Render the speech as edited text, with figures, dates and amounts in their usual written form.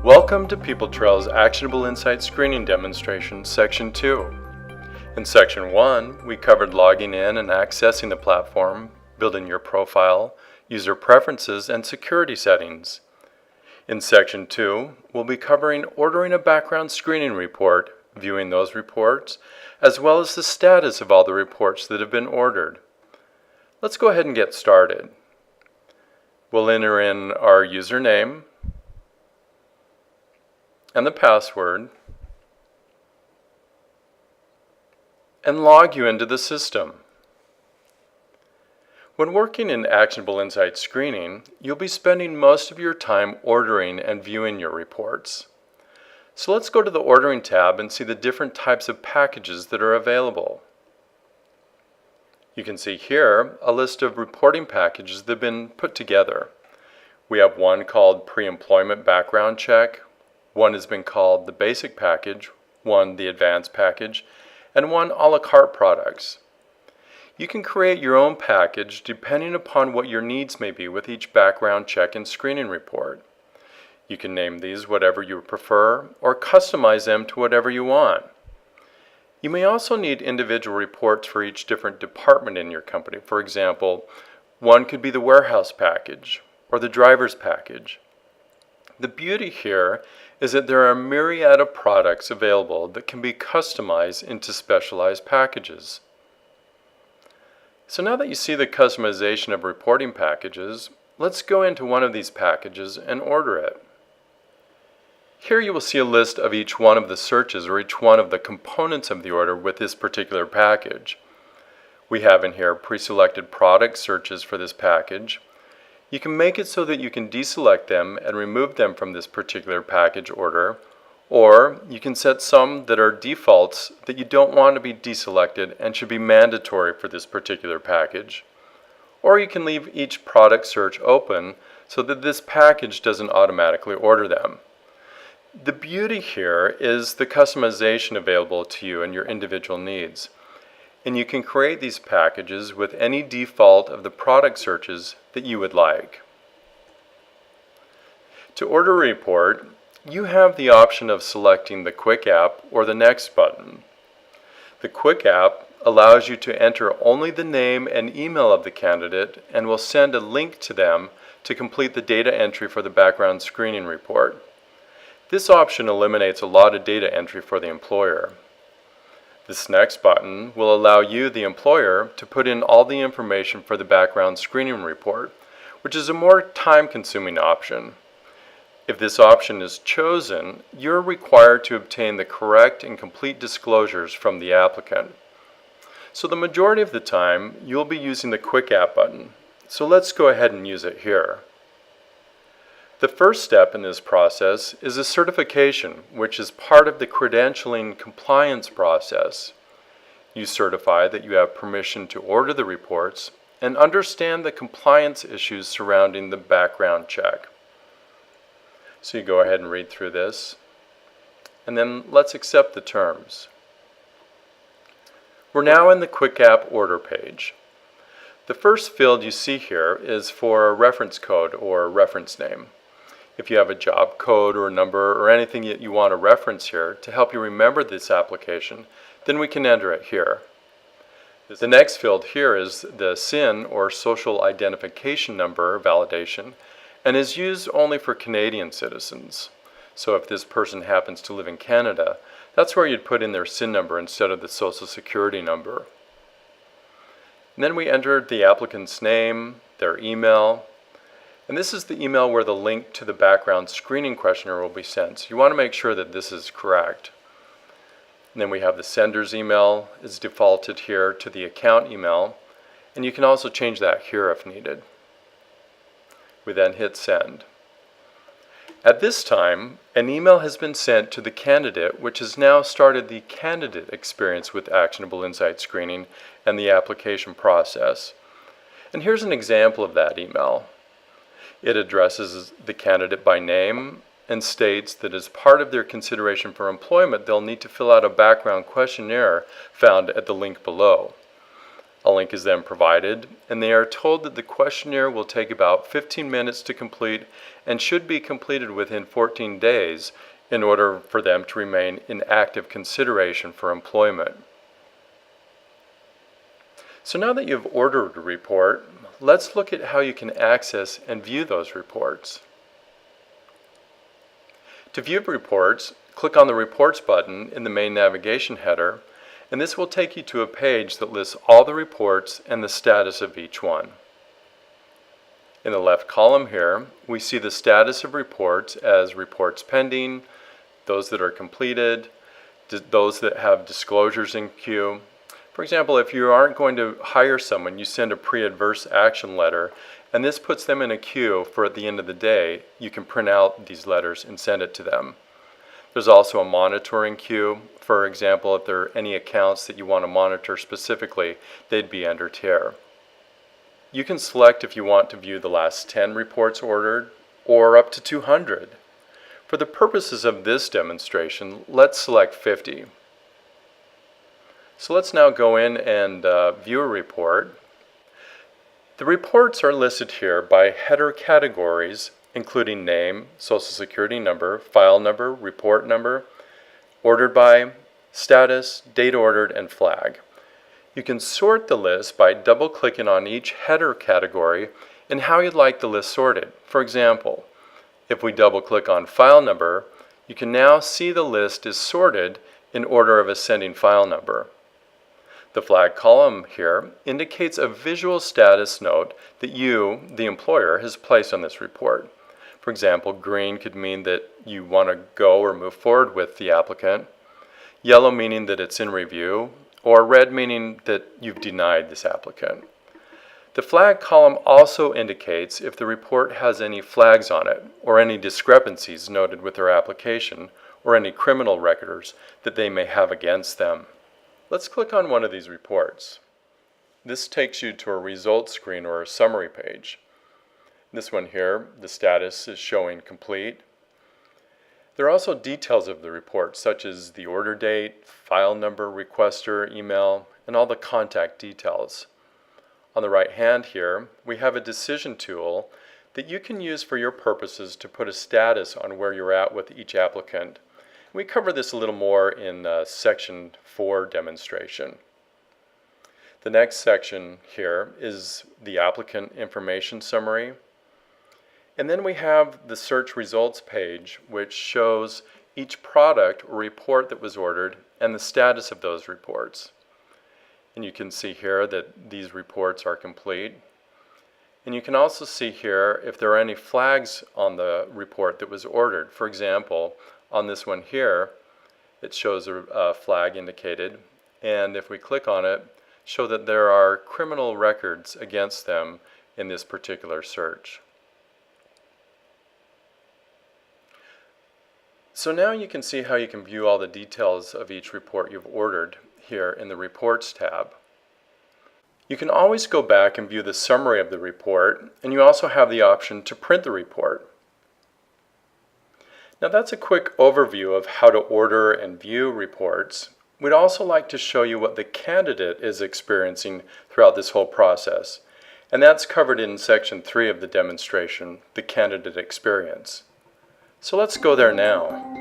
Welcome to PeopleTrail's Actionable Insight Screening Demonstration, Section 2. In Section 1, we covered logging in and accessing the platform, building your profile, user preferences, and security settings. In Section 2, we'll be covering ordering a background screening report, viewing those reports, as well as the status of all the reports that have been ordered. Let's go ahead and get started. We'll enter in our username and the password, and log you into the system. When working in Actionable Insight Screening, you'll be spending most of your time ordering and viewing your reports. So let's go to the Ordering tab and see the different types of packages that are available. You can see here a list of reporting packages that have been put together. We have one called Pre-Employment Background Check, one has been called the Basic Package, one the Advanced Package, and one a la carte products. You can create your own package depending upon what your needs may be with each background check and screening report. You can name these whatever you prefer or customize them to whatever you want. You may also need individual reports for each different department in your company. For example, one could be the warehouse package or the driver's package. The beauty here is that there are a myriad of products available that can be customized into specialized packages. So now that you see the customization of reporting packages, let's go into one of these packages and order it. Here you will see a list of each one of the searches or each one of the components of the order with this particular package. We have in here pre-selected product searches for this package. You can make it so that you can deselect them and remove them from this particular package order, or you can set some that are defaults that you don't want to be deselected and should be mandatory for this particular package. Or you can leave each product search open so that this package doesn't automatically order them. The beauty here is the customization available to you and your individual needs. And you can create these packages with any default of the product searches that you would like. To order a report, you have the option of selecting the Quick App or the Next button. The Quick App allows you to enter only the name and email of the candidate and will send a link to them to complete the data entry for the background screening report. This option eliminates a lot of data entry for the employer. This Next button will allow you, the employer, to put in all the information for the background screening report, which is a more time-consuming option. If this option is chosen, you're required to obtain the correct and complete disclosures from the applicant. So the majority of the time, you'll be using the Quick App button. So let's go ahead and use it here. The first step in this process is a certification, which is part of the credentialing compliance process. You certify that you have permission to order the reports and understand the compliance issues surrounding the background check. So you go ahead and read through this, and then let's accept the terms. We're now in the Quick App order page. The first field you see here is for a reference code or reference name. If you have a job code or number or anything that you want to reference here to help you remember this application, then we can enter it here. The next field here is the SIN or Social Identification Number validation and is used only for Canadian citizens. So if this person happens to live in Canada, that's where you'd put in their SIN number instead of the Social Security number. And then we entered the applicant's name, their email, and this is the email where the link to the background screening questionnaire will be sent. So you want to make sure that this is correct. And then we have the sender's email is defaulted here to the account email, and you can also change that here if needed. We then hit send. At this time, an email has been sent to the candidate, which has now started the candidate experience with Actionable Insight Screening and the application process. And here's an example of that email. It addresses the candidate by name and states that as part of their consideration for employment, they'll need to fill out a background questionnaire found at the link below. A link is then provided, and they are told that the questionnaire will take about 15 minutes to complete and should be completed within 14 days in order for them to remain in active consideration for employment. So now that you've ordered a report, let's look at how you can access and view those reports. To view reports, click on the Reports button in the main navigation header, and this will take you to a page that lists all the reports and the status of each one. In the left column here, we see the status of reports as reports pending, those that are completed, those that have disclosures in queue. For example, if you aren't going to hire someone, you send a pre-adverse action letter, and this puts them in a queue for at the end of the day. You can print out these letters and send it to them. There's also a monitoring queue. For example, if there are any accounts that you want to monitor specifically, they'd be under tier. You can select if you want to view the last 10 reports ordered or up to 200. For the purposes of this demonstration, let's select 50. So let's now go in and view a report. The reports are listed here by header categories, including name, social security number, file number, report number, ordered by, status, date ordered, and flag. You can sort the list by double-clicking on each header category and how you'd like the list sorted. For example, if we double-click on file number, you can now see the list is sorted in order of ascending file number. The flag column here indicates a visual status note that you, the employer, has placed on this report. For example, green could mean that you want to go or move forward with the applicant, yellow meaning that it's in review, or red meaning that you've denied this applicant. The flag column also indicates if the report has any flags on it, or any discrepancies noted with their application, or any criminal records that they may have against them. Let's click on one of these reports. This takes you to a results screen or a summary page. This one here, the status is showing complete. There are also details of the report, such as the order date, file number, requester, email, and all the contact details. On the right hand here, we have a decision tool that you can use for your purposes to put a status on where you're at with each applicant. We cover this a little more in section 4 demonstration. The next section here is the applicant information summary. And then we have the search results page, which shows each product or report that was ordered and the status of those reports. And you can see here that these reports are complete. And you can also see here if there are any flags on the report that was ordered. For example, on this one here, it shows a flag indicated, and if we click on it, show that there are criminal records against them in this particular search. So now you can see how you can view all the details of each report you've ordered here in the Reports tab. You can always go back and view the summary of the report, and you also have the option to print the report. Now that's a quick overview of how to order and view reports. We'd also like to show you what the candidate is experiencing throughout this whole process. And that's covered in section 3 of the demonstration, the candidate experience. So let's go there now.